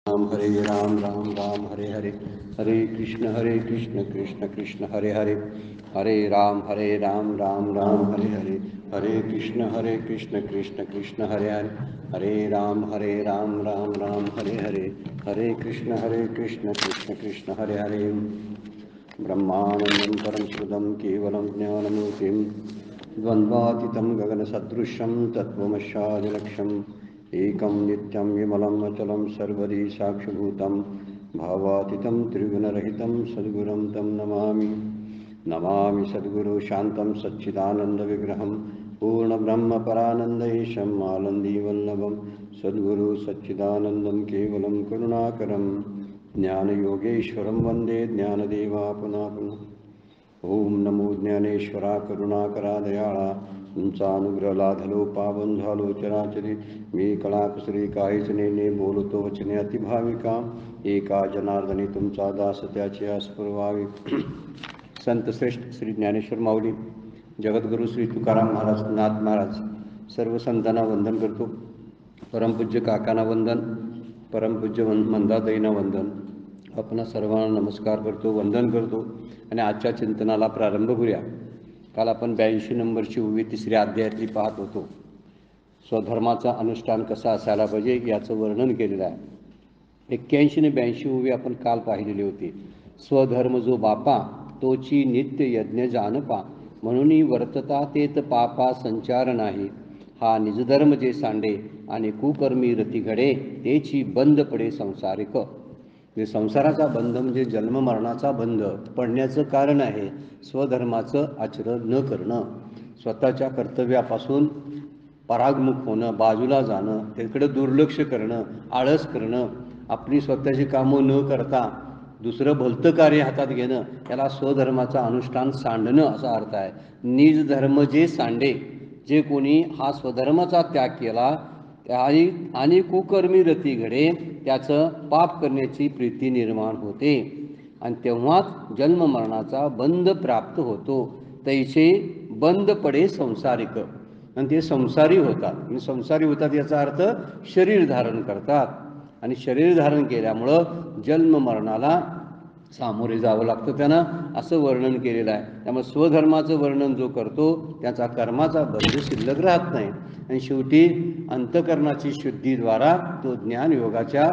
राम राम राम हरे हरे, हरे कृष्ण कृष्ण कृष्ण हरे हरे, हरे राम राम राम हरे हरे, हरे कृष्ण कृष्ण कृष्ण हरे हरे, हरे राम राम राम हरे हरे, हरे कृष्ण कृष्ण कृष्ण हरे हरे। ब्रह्मानंदं परम सुखदं केवलं ज्ञानमूर्तिं द्वन्द्वातीतं गगनसदृशं तत्त्वमस्यादिलक्ष्यम् एकं नित्यं विमलम् अचलं सर्वदी साक्षिभूतं भावातीतं त्रिगुणरहितं सद्गुरुं तं नमामि। नमामि सद्गुरु शान्तं सच्चिदानन्दविग्रहं पूर्णब्रह्मपरानन्देशम् आनन्दीवल्लभं सद्गुरु सच्चिदानन्दं केवलं करुणाकरं ज्ञानयोगेश्वरं वन्दे ज्ञानदेवापुना पुनः। ओम नमो ज्ञानेश्वरा करुणाकरा दयाळा, तुमचा अनुग्रह लाधलो पावन झालो चराचरी, मी कळाकुसरी काहीच नेने बोलतो वचने अतिभाविका, एका जनार्दनी तुमचा दास त्याची आस्पुरवावी। संत श्रेष्ठ श्री ज्ञानेश्वर माऊली, जगद्गुरु श्री तुकाराम महाराज नाथ महाराज, सर्व संतांना वंदन करतो। परमपूज्य काकांना वंदन, परमपूज्य मंदाताईंना वंदन, आपण सर्वांना नमस्कार करतो, वंदन करतो आणि आजच्या चिंतनाला प्रारंभ करूया। काल आपण 82 नंबरची उभी तिसऱ्या अध्यायातली पाहत होतो। स्वधर्माचा अनुष्ठान कसा असायला पाहिजे याचं वर्णन केलेलं आहे। 81 आणि 82 उभी आपण काल पाहिलेली होती। स्वधर्म जो बापा तोची नित्य यज्ञ जानपा, म्हणून वर्तता तेत पापा संचार नाही, हा निजधर्म जे सांडे आणि कुकर्मी रती घडे, तेची बंद पडे संसारिक। जे संसाराचा बंध म्हणजे जन्ममरणाचा बंध पडण्याचं कारण आहे स्वधर्माचं आचरण न करणं, स्वतःच्या कर्तव्यापासून परागमुख होणं, बाजूला जाणं, त्याकडे दुर्लक्ष करणं, आळस करणं, आपली स्वतःची कामं न करता दुसरं भलतं कार्य हातात घेणं, याला स्वधर्माचं अनुष्ठान सांडणं असा अर्थ आहे। निज धर्म जे सांडे, जे कोणी हा स्वधर्माचा त्याग केला आणि कुकर्मी रती घडे, त्याचं पाप करण्याची प्रीती निर्माण होते आणि तेव्हाच जन्ममरणाचा बंध प्राप्त होतो। तैसे बंद पडे संसारिक, आणि ते संसारी होतात। आणि संसारी होतात याचा अर्थ शरीर धारण करतात, आणि शरीर धारण केल्यामुळं जन्ममरणाला सामोरे जावं लागतं त्यांना, असं वर्णन केलेलं आहे। त्यामुळे स्वधर्माचं वर्णन जो करतो त्याचा कर्माचा बंध शिल्लक राहत नाही, आणि शेवटी अंतकरणाची शुद्धीद्वारा तो ज्ञानयोगाच्या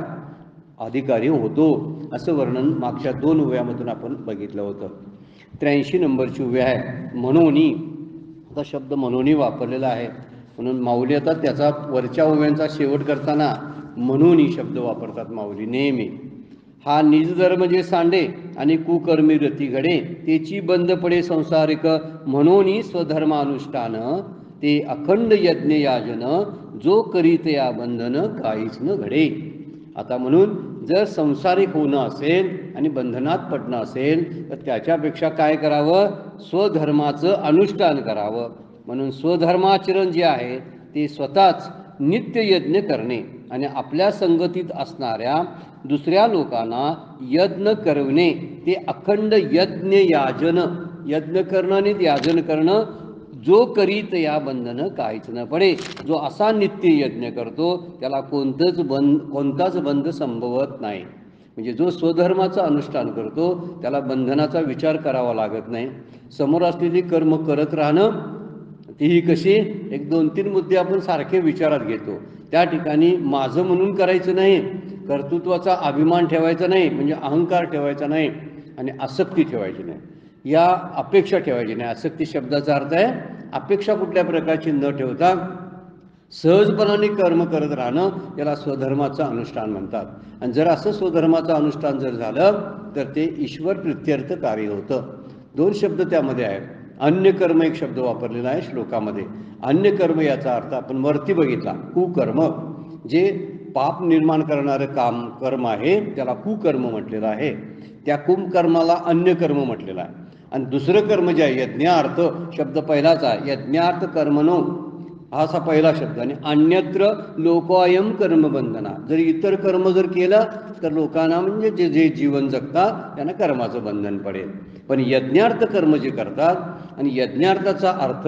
अधिकारी होतो, असं वर्णन मागच्या 2 उभ्यामधून आपण बघितलं होतं। 83 नंबरची उभी आहे म्हणोनी। आता शब्द म्हणोनी वापरलेला आहे, म्हणून माऊली आता त्याचा वरच्या उभ्यांचा शेवट करताना म्हणोनी शब्द वापरतात माऊली नेहमी। हा निजधर्म जे सांडे आणि कुकर्मी रती घडे, तेची बंद पडे संसारिक, म्हणोनी स्वधर्मानुष्ठान ते अखंड यज्ञ याजन, जो करीत या बंधन काहीच न घडे। आता म्हणून जर संसारिक होणं असेल आणि बंधनात पडणं असेल तर त्याच्यापेक्षा काय करावं, स्वधर्माचं अनुष्ठान करावं। म्हणून स्वधर्माचरण जे आहे ते स्वतःच नित्ययज्ञ करणे आणि आपल्या संगतीत असणाऱ्या दुसऱ्या लोकांना यज्ञ करवणे, ते अखंड यज्ञ याजन, यज्ञ करणं आणि याजन करणं, जो करीत या बंधन काहीच न पडे। जो असा नित्य यज्ञ करतो त्याला कोणताच बंध संभवत नाही। म्हणजे जो स्वधर्माचं अनुष्ठान करतो त्याला बंधनाचा विचार करावा लागत नाही। समोर असलेली कर्म करत राहणं, तीही कशी, 1-2-3 मुद्दे आपण सारखे विचारात घेतो। त्या ठिकाणी माझं म्हणून करायचं नाही, कर्तृत्वाचा अभिमान ठेवायचा नाही, म्हणजे अहंकार ठेवायचा नाही, आणि आसक्ती ठेवायची नाही, या अपेक्षा ठेवायची नाही। आसक्ती शब्दाचा अर्थ आहे अपेक्षा कुठल्या प्रकारची न ठेवता सहजपणाने कर्म करत राहणं, याला स्वधर्माचं अनुष्ठान म्हणतात। आणि जर असं स्वधर्माचं अनुष्ठान जर झालं तर ते ईश्वर प्रित्यर्थ कार्य होतं। 2 शब्द त्यामध्ये आहेत। अन्य कर्म एक शब्द वापरलेला आहे श्लोकामध्ये। अन्य कर्म याचा अर्थ आपण वरती बघितला, कुकर्म, जे पाप निर्माण करणारं कर्म आहे त्याला कुकर्म म्हटलेलं आहे। त्या कुकर्माला अन्य कर्म म्हटलेलं आहे। आणि दुसरं कर्म जे आहे, यज्ञार्थ शब्द पहिलाच आहे, यज्ञार्थ कर्मणो हा असा पहिला शब्द, आणि अन्यत्र लोकायम कर्मबंधना, जर इतर कर्म जर केलं तर लोकांना म्हणजे जे जीवन जगतात त्यांना कर्माचं बंधन पडेल। पण यज्ञार्थ कर्म जे करतात, आणि यज्ञार्थाचा अर्थ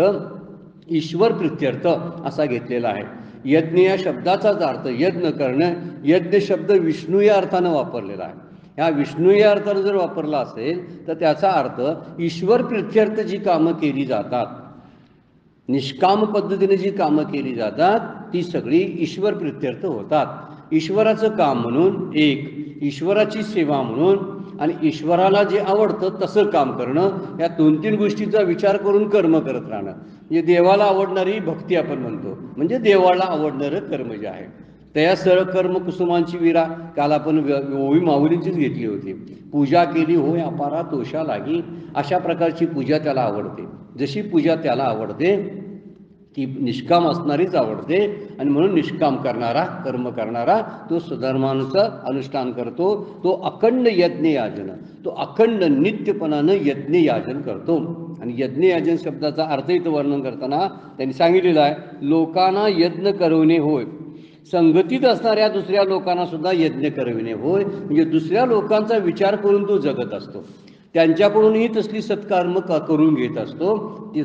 ईश्वर प्रित्यर्थ असा घेतलेला आहे। यज्ञ या शब्दाचाच अर्थ यज्ञ करणं, यज्ञ शब्द विष्णू या अर्थानं वापरलेला आहे. ह्या विष्णू या अर्थानं जर वापरला असेल तर त्याचा अर्थ ईश्वर प्रित्यर्थ जी कामं केली जातात, निष्काम पद्धतीने जी कामं केली जातात ती सगळी ईश्वर प्रित्यर्थ होतात. ईश्वराचं काम म्हणून एक, ईश्वराची सेवा म्हणून आणि ईश्वराला जे आवडतं तसं काम करणं, या 2-3 गोष्टीचा विचार करून कर्म करत राहणं. म्हणजे देवाला आवडणारी भक्ती आपण म्हणतो, म्हणजे देवाला आवडणारं कर्म जे आहे त्या सरळ कर्म कुसुमांची विरा. काल आपण ओवी माऊलींचीच घेतली होती. पूजा केली होय अपारा तोषा लागी, अशा प्रकारची पूजा त्याला आवडते. जशी पूजा त्याला आवडते ती निष्काम असणारीच आवडते आणि म्हणून निष्काम करणारा, कर्म करणारा तो स्वधर्मानुसार अनुष्ठान करतो. तो अखंड यज्ञ याजन, तो अखंड नित्यपणानं यज्ञ याजन करतो. आणि यज्ञ याजन शब्दाचा अर्थ इथं वर्णन करताना त्यांनी सांगितलेलं आहे, लोकांना यज्ञ करवणे होय, संगतीत असणाऱ्या दुसऱ्या लोकांना सुद्धा यज्ञ करविणे होय. म्हणजे दुसऱ्या लोकांचा विचार करून तो जगत असतो, त्यांच्याकडूनही तसली सत्कर्म करून घेत असतो.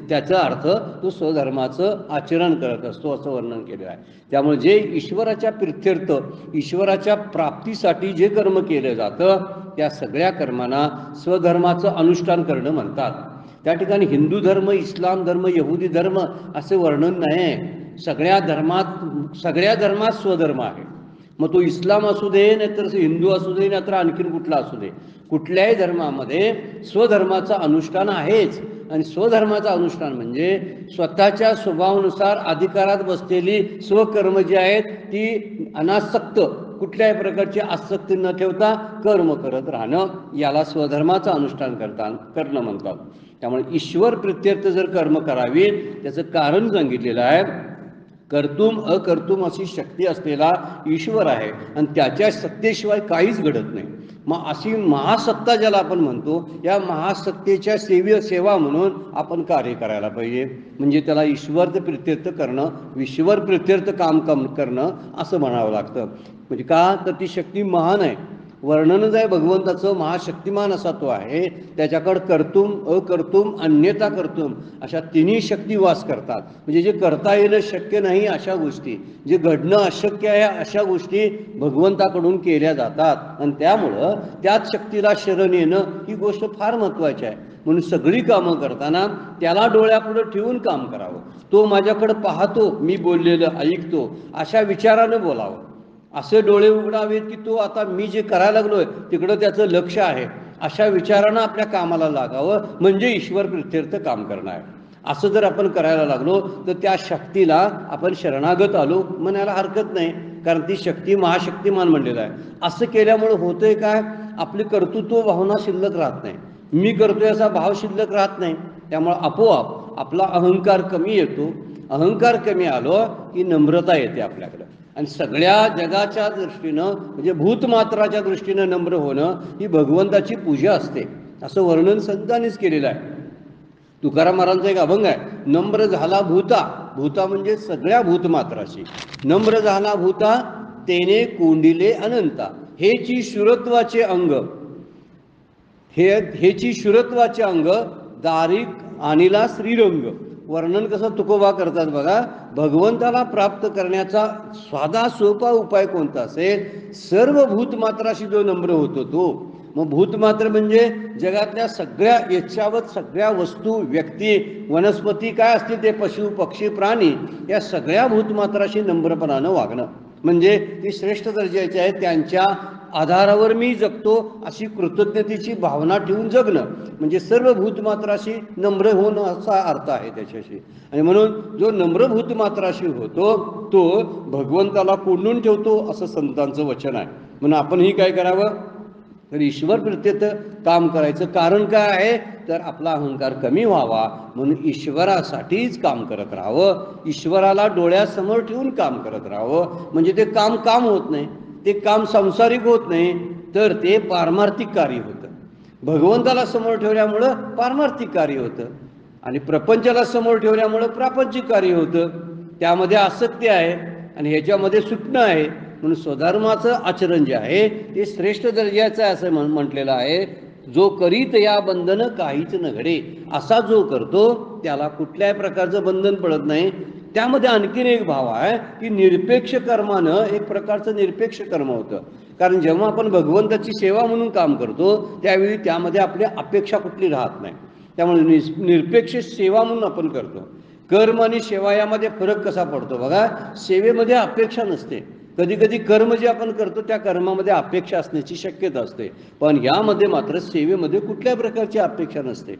त्याचा अर्थ तो स्वधर्माचं आचरण करत असतो असं वर्णन केलेलं आहे. त्यामुळे जे ईश्वराच्या प्रित्यर्थ, ईश्वराच्या प्राप्तीसाठी जे कर्म केलं जातं त्या सगळ्या कर्मांना स्वधर्माचं अनुष्ठान करणं म्हणतात. त्या ठिकाणी हिंदू धर्म, इस्लाम धर्म, यहुदी धर्म असे वर्णन नाही आहे. सगळ्या धर्मात स्वधर्म आहे. मग तो इस्लाम असू दे, नाहीतर हिंदू असू दे, नाहीतर आणखीन कुठला असू दे, कुठल्याही धर्मामध्ये स्वधर्माचं अनुष्ठान आहेच. आणि स्वधर्माचं अनुष्ठान म्हणजे स्वतःच्या स्वभावानुसार अधिकारात बसलेली स्वकर्म जी आहेत ती अनासक्त, कुठल्याही प्रकारची आसक्ती न ठेवता कर्म करत राहणं, याला स्वधर्माचं अनुष्ठान करणं म्हणतात. त्यामुळे ईश्वर प्रित्यर्थ जर कर्म करावी त्याचं कारण सांगितलेलं आहे. कर्तुम अकर्तुम अशी शक्ती असलेला ईश्वर आहे आणि त्याच्या सत्तेशिवाय काहीच घडत नाही. मग अशी महासत्ता ज्याला आपण म्हणतो, या महासत्तेच्या सेवा म्हणून आपण कार्य करायला पाहिजे. म्हणजे त्याला ईश्वर प्रित्यर्थ करणं, ईश्वर प्रित्यर्थ काम करणं असं म्हणावं लागतं. म्हणजे का तर ती शक्ती महान आहे. वर्णनच आहे भगवंताचं, महाशक्तिमान असा तो आहे. त्याच्याकडं कर्तुम अकर्तुम अन्यथा कर्तुम अशा तिन्ही शक्ती वास करतात. म्हणजे जे करता येणं शक्य नाही अशा गोष्टी, जे घडणं अशक्य आहे अशा गोष्टी भगवंताकडून केल्या जातात. आणि त्यामुळं त्याच शक्तीला शरण येणं ही गोष्ट फार महत्त्वाची आहे. म्हणून सगळी कामं करताना त्याला डोळ्यापुढं ठेवून काम करावं. तो माझ्याकडं पाहतो, मी बोललेलं ऐकतो अशा विचारानं बोलावं. असे डोळे उघडावेत की तो आता मी जे करायला लागलोय तिकडं त्याचं लक्ष आहे, अशा विचारानं आपल्या कामाला लागावं. म्हणजे ईश्वर प्रित्यर्थ काम करणं आहे. असं जर आपण करायला लागलो तर त्या शक्तीला आपण शरणागत आलो म्हणायला हरकत नाही, कारण ती शक्ती महाशक्तिमान म्हणलेलं आहे. असं केल्यामुळं होतंय काय, आपली कर्तृत्व भावना शिल्लक राहत नाही, मी करतोय असा भाव शिल्लक राहत नाही. त्यामुळं आपोआप आपला अहंकार कमी येतो. अहंकार कमी आलो की नम्रता येते आपल्याकडं. आणि सगळ्या जगाच्या दृष्टीनं म्हणजे भूतमात्राच्या दृष्टीनं नम्र होणं ही भगवंताची पूजा असते, असं वर्णन संतांनीच केलेलं आहे. तुकाराम महाराजांचा एक अभंग आहे, नम्र झाला भूता, भूता म्हणजे सगळ्या भूतमात्राशी, नम्र झाला भूता तेने कोंडिले अनंता, हेची शूरत्वाचे अंग, हेची शूरत्वाचे अंग दारिक आणिला श्रीरंग. वर्णन कसं तुकोबा करतात बघा. भगवंताला प्राप्त करण्याचा साधा सोपा उपाय कोणता असेल, सर्व भूतमात्राशी जो नम्र होतो तो. मग भूतमात्र म्हणजे जगातल्या सगळ्या याच्यावत सगळ्या वस्तू, व्यक्ती, वनस्पती काय असतील ते, पशु पक्षी प्राणी, या सगळ्या भूतमात्राशी नम्रपणानं वागणं म्हणजे ती श्रेष्ठ दर्जाची आहे. त्यांच्या आधारावर मी जगतो अशी कृतज्ञतेची भावना ठेवून जगणं म्हणजे सर्व भूतमात्राशी नम्र होणं असा अर्थ आहे त्याच्याशी. आणि म्हणून जो नम्र भूतमात्राशी होतो तो भगवंताला कोंडून ठेवतो असं संतांचं वचन आहे. म्हणून आपणही काय करावं तर ईश्वर प्रित्यर्थ काम करायचं. कारण काय आहे तर आपला अहंकार कमी व्हावा म्हणून ईश्वरासाठीच काम करत राहावं, ईश्वराला डोळ्यासमोर ठेवून काम करत राहावं. म्हणजे ते काम होत नाही, ते काम सांसारिक होत नाही, तर ते पारमार्थिक कार्य होतं. भगवंताला समोर ठेवल्यामुळं पारमार्थिक कार्य होतं आणि प्रपंचाला समोर ठेवल्यामुळं प्रापंचिक कार्य होतं. त्यामध्ये आसक्ती आहे आणि ह्याच्यामध्ये सुटणं आहे. म्हणून स्वधर्माचं आचरण जे आहे ते श्रेष्ठ दर्जाचं आहे असं म्हटलेलं आहे. जो करीत या बंधन काहीच न घडे, असा जो करतो त्याला कुठल्याही प्रकारचं बंधन पडत नाही. त्यामध्ये आणखीन एक भाव आहे की निरपेक्ष कर्मानं एक प्रकारचं निरपेक्ष कर्म होतं. कारण जेव्हा आपण भगवंताची सेवा म्हणून काम करतो त्यावेळी त्यामध्ये आपली अपेक्षा कुठली राहत नाही. त्यामुळे निरपेक्ष सेवा म्हणून आपण करतो. कर्म आणि सेवा यामध्ये फरक कसा पडतो बघा. सेवेमध्ये अपेक्षा नसते. कधी कधी कर्म जे आपण करतो त्या कर्मामध्ये अपेक्षा असण्याची शक्यता असते, पण यामध्ये मात्र सेवेमध्ये कुठल्या प्रकारची अपेक्षा नसते.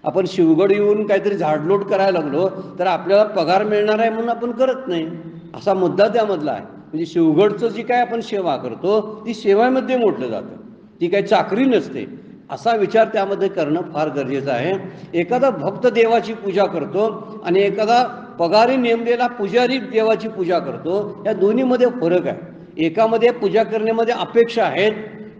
आपण शिवगड येऊन काहीतरी झाडलोट करायला लागलो तर आपल्याला पगार मिळणार आहे म्हणून आपण करत नाही, असा मुद्दा त्यामधला आहे. म्हणजे शिवगडचं जी काय आपण सेवा करतो ती सेवामध्ये मोडलं जातं, ती काही चाकरी नसते, असा विचार त्यामध्ये करणं फार गरजेचं आहे. एखादा भक्त देवाची पूजा करतो आणि एखादा पगारी नेमलेला पुजारी देवाची पूजा करतो, या दोन्हीमध्ये फरक आहे. एकामध्ये पूजा करण्यामध्ये अपेक्षा आहेत,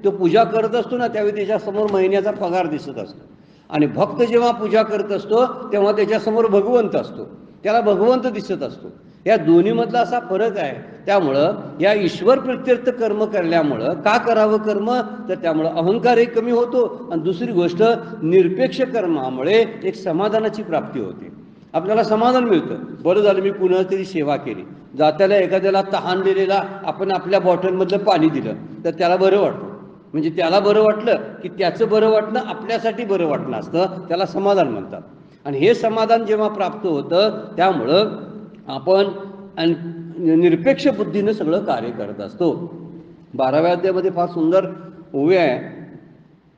तो पूजा करत असतो ना त्यावेळी त्याच्यासमोर महिन्याचा पगार दिसत असतो, आणि भक्त जेव्हा पूजा करत असतो तेव्हा त्याच्यासमोर भगवंत असतो, त्याला भगवंत दिसत असतो. या दोन्हीमधला असा फरक आहे. त्यामुळं या ईश्वर प्रत्यर्थ कर्म केल्यामुळं का करावं कर्म, तर त्यामुळं अहंकारही कमी होतो, आणि दुसरी गोष्ट निरपेक्ष कर्मामुळे एक समाधानाची प्राप्ती होते. आपल्याला समाधान मिळतं. बरं झालं मी पुन्हा तरी सेवा केली. जात्याला एखाद्याला तहान दिलेला आपण आपल्या बॉटलमधलं पाणी दिलं तर त्याला बरं वाटतं. म्हणजे त्याला बरं वाटलं की त्याचं बरं वाटणं आपल्यासाठी बरं वाटणं असतं, त्याला समाधान म्हणतात. आणि हे समाधान जेव्हा प्राप्त होतं त्यामुळं आपण निरपेक्ष बुद्धीनं सगळं कार्य करत असतो. 12व्या अध्यायामध्ये फार सुंदर ओवी आहे,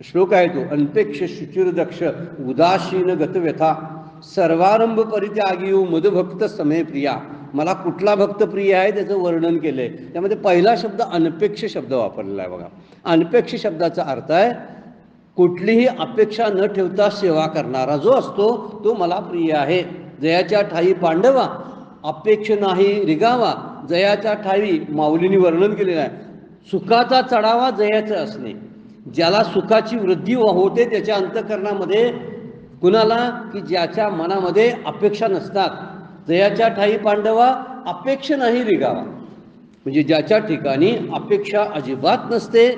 श्लोक आहे तो. अनपेक्ष शुचिर्दक्ष उदासीन गतव्यथा सर्वारंभ परित्यागी मदभक्त समय प्रिया. मला कुठला भक्त प्रिय आहे त्याचं वर्णन केलंय. त्यामध्ये पहिला शब्द अनपेक्ष शब्द वापरलेला आहे बघा. अनपेक्ष शब्दाचा अर्थ आहे कुठलीही अपेक्षा न ठेवता सेवा करणारा जो असतो तो मला प्रिय आहे. जयाच्या ठाई पांडवा अपेक्ष नाही रिगावा. जयाच्या ठाई माऊलींनी वर्णन केलेलं आहे. सुखाचा चढावा जयाचं असणे. ज्याला सुखाची वृद्धी होते त्याच्या अंतःकरणामध्ये कुणाला की ज्याच्या मनामध्ये अपेक्षा नसतात. जयाच्या ठाई पांडवा अपेक्ष नाही रिगावा. म्हणजे ज्याच्या ठिकाणी अपेक्षा अजिबात नसते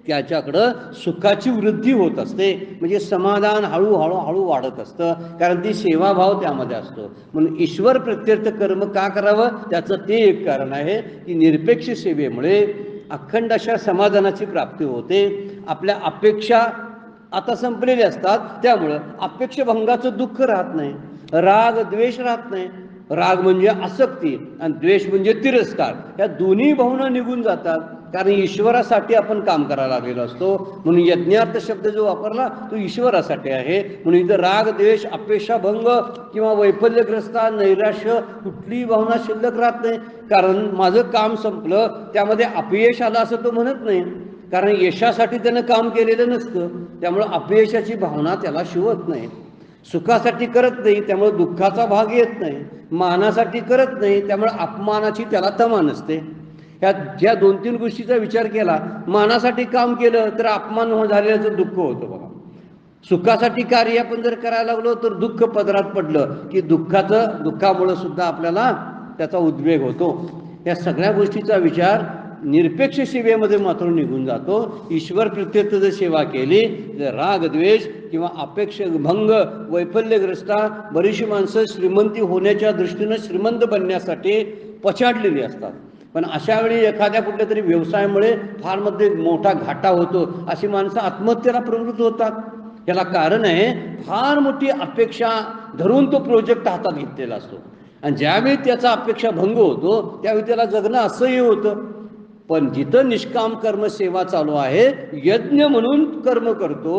त्याच्याकडं सुखाची वृद्धी होत असते. म्हणजे समाधान हळूहळू हळू वाढत असतं, कारण ती सेवाभाव त्यामध्ये असतो. म्हणून ईश्वर प्रत्यर्थ कर्म का करावं त्याचं ते एक कारण आहे की निरपेक्ष सेवेमुळे अखंड अशा समाधानाची प्राप्ती होते. आपल्या अपेक्षा आता संपलेले असतात, त्यामुळं अपेक्षाभंगाचं दुःख राहत नाही, राग द्वेष राहत नाही. राग म्हणजे आसक्ती आणि द्वेष म्हणजे तिरस्कार, या दोन्ही भावना निघून जातात. कारण ईश्वरासाठी आपण काम करायला लागलेलो असतो. म्हणून यज्ञार्थ शब्द जो वापरला तो ईश्वरासाठी आहे. म्हणून इथं राग द्वेष अपेक्षाभंग किंवा वैफल्यग्रस्ता नैराश्य कुठलीही भावना शिल्लक राहत नाही. कारण माझं काम संपलं त्यामध्ये अपयश आलं असं तो म्हणत नाही, कारण यशासाठी त्यानं काम केलेलं नसतं, त्यामुळं अपयशाची भावना त्याला शिवत नाही. सुखासाठी करत नाही त्यामुळे दुःखाचा भाग येत नाही. मानासाठी करत नाही त्यामुळे अपमानाची त्याला तमा नसते. ह्या ज्या 2-3 गोष्टीचा विचार केला, मानासाठी काम केलं तर अपमान झालेल्याचं दुःख होतं बघा. सुखासाठी कार्य आपण जर करायला लागलो तर दुःख पदरात पडलं की दुःखामुळं सुद्धा आपल्याला त्याचा उद्वेग होतो. या सगळ्या गोष्टीचा विचार निरपेक्ष सेवेमध्ये मात्र निघून जातो. ईश्वर प्रत्यर्थ जर सेवा केली तर राग द्वेष किंवा अपेक्ष भंग वैफल्यग्रस्ता बरीचशी माणसं श्रीमंती होण्याच्या दृष्टीनं श्रीमंत बनण्यासाठी पछाडलेली असतात, पण अशा वेळी एखाद्या कुठल्या तरी व्यवसायामुळे फार मध्ये मोठा घाटा होतो, अशी माणसं आत्महत्येला प्रवृत्त होतात. याला कारण आहे फार मोठी अपेक्षा धरून तो प्रोजेक्ट हातात घेतलेला असतो, आणि ज्यावेळी त्याचा अपेक्षा भंग होतो त्यावेळी त्याला जगणं असह्य होतं. पण जिथं निष्काम कर्म सेवा चालू आहे, यज्ञ म्हणून कर्म करतो,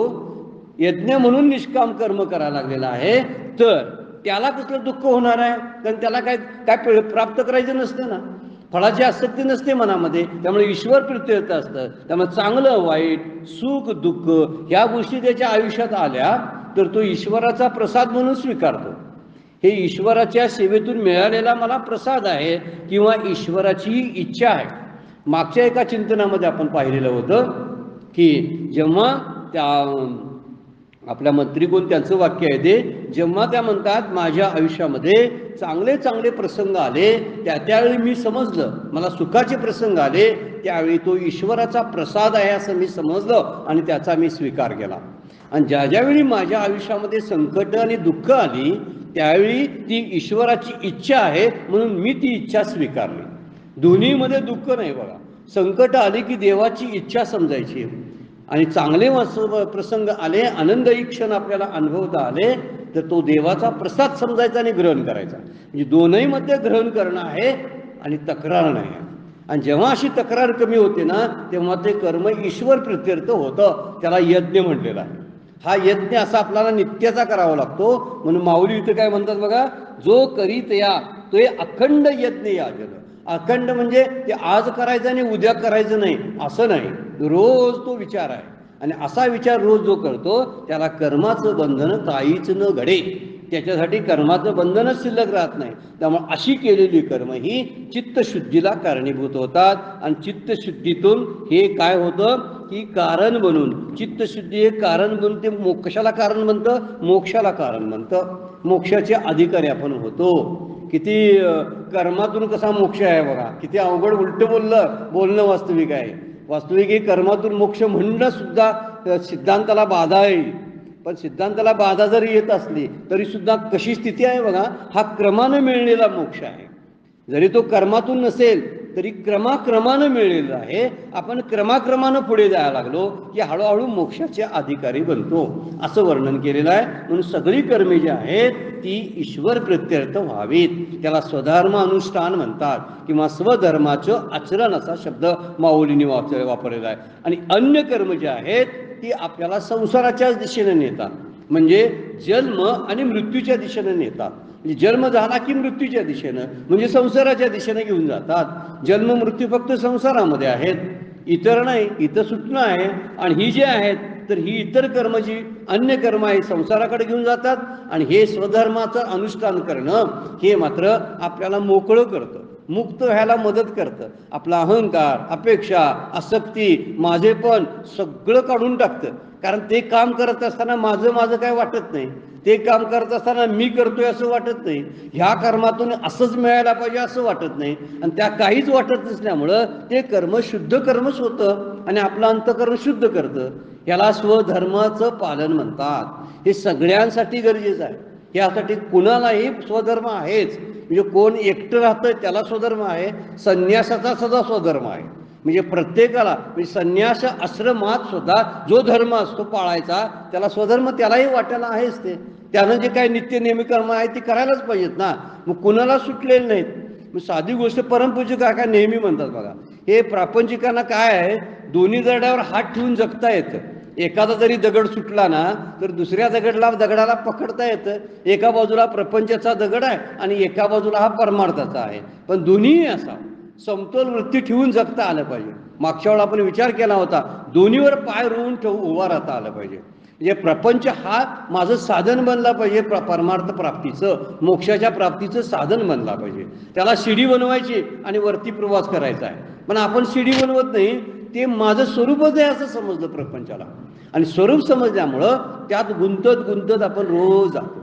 यज्ञ म्हणून निष्काम कर्म करायला लागलेला आहे, तर त्याला कसलं दुःख होणार आहे? कारण त्याला काय काय प्राप्त करायचं नसतं ना, फळाची आसक्ती नसते मनामध्ये. त्यामुळे ईश्वर प्रत्यर्थ असतं. त्यामुळे चांगलं वाईट सुख दुःख ह्या गोष्टी त्याच्या आयुष्यात आल्या तर तो ईश्वराचा प्रसाद म्हणून स्वीकारतो. हे ईश्वराच्या सेवेतून मिळालेला मला प्रसाद आहे किंवा ईश्वराची इच्छा आहे. मागच्या एका चिंतनामध्ये आपण पाहिलेलं होतं की जेव्हा त्या आपल्या मंत्री कोण त्यांचं वाक्य आहे ते, जेव्हा त्या म्हणतात माझ्या आयुष्यामध्ये चांगले चांगले प्रसंग आले त्यावेळी मी समजलं, मला सुखाचे प्रसंग आले त्यावेळी तो ईश्वराचा प्रसाद आहे असं मी समजलं आणि त्याचा मी स्वीकार केला. आणि ज्या ज्यावेळी माझ्या आयुष्यामध्ये संकट आणि दुःख आली त्यावेळी ती ईश्वराची इच्छा आहे म्हणून मी ती इच्छा स्वीकारली. दोन्हीमध्ये दुःख नाही बघा. संकट आली की देवाची इच्छा समजायची आणि चांगले प्रसंग आले, आनंदही क्षण आपल्याला अनुभवता आले तर तो देवाचा प्रसाद समजायचा आणि ग्रहण करायचा. म्हणजे दोन्हीमध्ये ग्रहण करणं आहे आणि तक्रार नाही आहे. आणि जेव्हा अशी तक्रार कमी होते ना तेव्हा ते कर्म ईश्वर प्रित्यर्थ होतं. त्याला यज्ञ म्हटलेला आहे. हा यज्ञ असा आपल्याला नित्याचा करावा लागतो. म्हणून माऊली इथं काय म्हणतात बघा, जो करीत या तो अखंड यज्ञ याजन. अखंड म्हणजे ते आज करायचं आणि उद्या करायचं नाही असं नाही, रोज तो विचार आहे. आणि असा विचार रोज जो करतो त्याला कर्माचं बंधन काहीच न घडे. त्याच्यासाठी कर्माचं बंधनच शिल्लक राहत नाही. त्यामुळे अशी केलेली कर्म ही चित्तशुद्धीला कारणीभूत होतात. आणि चित्तशुद्धीतून हे काय होतं की कारण बनून, चित्तशुद्धी हे कारण बनून ते कशाला कारण बनतं, मोक्षाला कारण बनतं. मोक्षाचे अधिकारी आपण होतो. किती कर्मातून कसा मोक्ष आहे बघा, किती अवघड उलटं बोलणं वास्तविक आहे. वास्तविक हे कर्मातून मोक्ष म्हणणं सुद्धा सिद्धांताला बाधा आहे. पण सिद्धांताला बाधा जरी येत असली तरी सुद्धा कशी स्थिती आहे बघा, हा क्रमानं मिळलेला मोक्ष आहे. जरी तो कर्मातून नसेल तरी क्रमाक्रमानं मिळलेला आहे. आपण क्रमाक्रमानं पुढे जायला लागलो की हळूहळू मोक्षाचे अधिकारी बनतो असं वर्णन केलेलं आहे. म्हणून सगळी कर्मे जी आहेत ती ईश्वर प्रत्यर्थ व्हावीत. त्याला स्वधर्म अनुष्ठान म्हणतात किंवा स्वधर्माचं आचरण असा शब्द माऊलीने वापरलेला आहे. आणि अन्य कर्म जे आहेत ती आपल्याला संसाराच्याच दिशेने नेतात. म्हणजे जन्म आणि मृत्यूच्या दिशेने नेतात. जन्म झाला की मृत्यूच्या दिशेनं म्हणजे संसाराच्या दिशेने घेऊन जातात. जन्म मृत्यू फक्त संसारामध्ये आहेत, इतर नाही. इथं सुटणं आहे. आणि ही जी आहेत तर ही इतर कर्म जी अन्य कर्म आहे संसाराकडे घेऊन जातात. आणि हे स्वधर्माचं अनुष्ठान करणं हे मात्र आपल्याला मोकळं करतं, मुक्त व्हायला मदत करतं. आपला अहंकार, अपेक्षा, आसक्ती, माझेपण सगळं काढून टाकतं. कारण ते काम करत असताना माझं काय वाटत नाही. ते काम करत असताना मी करतोय असं वाटत नाही. ह्या कर्मातून असंच मिळायला पाहिजे असं वाटत नाही. आणि त्या काहीच वाटत नसल्यामुळं ते कर्म शुद्ध कर्मच होतं आणि आपलं अंतकरण शुद्ध करतं. याला स्वधर्माचं पालन म्हणतात. हे सगळ्यांसाठी गरजेचं आहे. यासाठी कुणालाही स्वधर्म आहेच. म्हणजे कोण एकटं राहतं त्याला स्वधर्म आहे, संन्यासाचा सुद्धा स्वधर्म आहे. म्हणजे प्रत्येकाला, म्हणजे संन्यास आश्रमात सुद्धा जो धर्म असतो पाळायचा त्याला स्वधर्म त्यालाही वाटायला आहेच. त्यानं जे काही नित्य नेहमी कर्म आहे ती करायलाच पाहिजेत ना. मग कुणाला सुटलेले नाहीत. मग साधी गोष्ट परमपूज्य काका नेहमी म्हणतात बघा, हे प्रापंचिकांना काय आहे, दोन्ही दगडावर हात ठेवून जगता येतं. एखादा जरी दगड सुटला ना तर दुसऱ्या दगडाला पकडता येतं. एका बाजूला प्रपंचाचा दगड आहे आणि एका बाजूला हा परमार्थाचा आहे. पण दोन्ही असा समतोल वृत्ती ठेवून जगता आलं पाहिजे. मागच्या वेळा आपण विचार केला होता, दोन्हीवर पाय रोवून उभा राहता आलं पाहिजे. म्हणजे प्रपंच हा माझं साधन बनला पाहिजे, परमार्थ प्राप्तीचं, मोक्षाच्या प्राप्तीचं साधन बनला पाहिजे. त्याला शिडी बनवायची आणि वरती प्रवास करायचा आहे. पण आपण शिडी बनवत नाही, ते माझं स्वरूपच आहे असं समजलं प्रपंचाला. आणि स्वरूप समजल्यामुळं त्यात गुंतत आपण रोज जातो.